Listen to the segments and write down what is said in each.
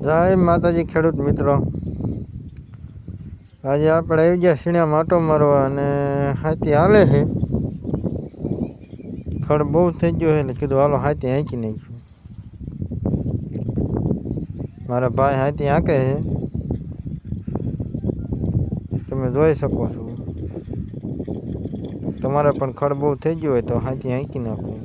જય માતાજી ખેડૂત મિત્રો, આજે આપણે આવી ગયા સીણ્યા માટો મારવા અને હાથી હાલે છે. ખડ બહુ થઈ ગયો છે એટલે કીધું હાલો હાથી હાંકી નાખ્યું. મારા ભાઈ હાથી હાંકે છે, તમે જોઈ શકો છો. તમારે પણ ખડ બહુ થઈ ગયું હોય તો હાથી હાંકી નાખવું.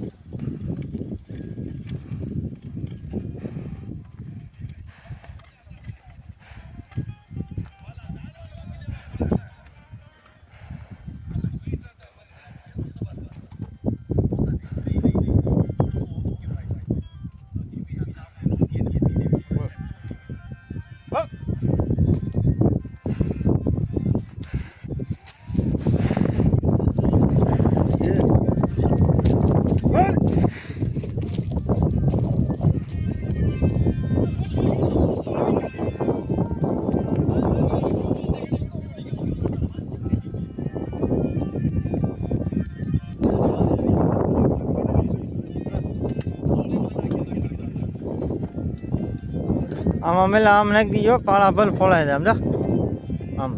આમાં મેલા આમ નાખી દીજો, પાળા ભલ ફોલાય જાય સમજા આમ.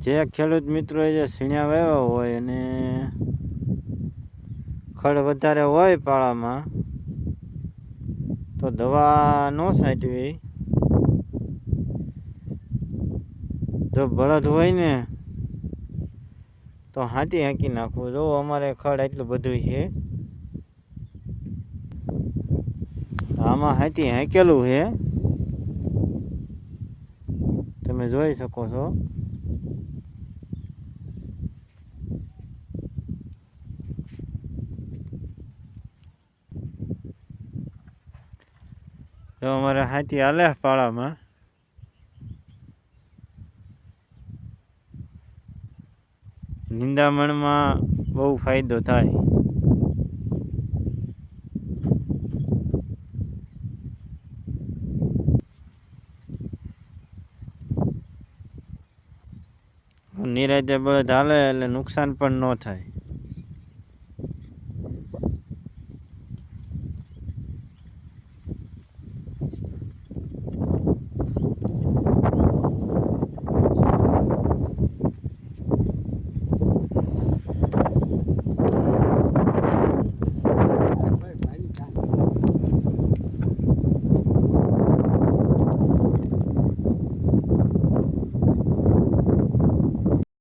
જે ખેડૂત મિત્રોએ જે સીણ્યા વાવ્યા હોય અને ખડ વધારે હોય પાળામાં તો દવા ન છાંટવી. જો બળદ હોય ને તો હાથી હાંકી નાખવું. જો અમારે ખડ એટલું બધું છે, આમાં હાથી હાંકેલું છે, તમે જોઈ શકો છો. જો અમારે હાથી હાલે પાળામાં. નિંદામણમાં બહુ ફાયદો થાય. નિરાતે બળદ હાલે એટલે નુકસાન પણ ન થાય.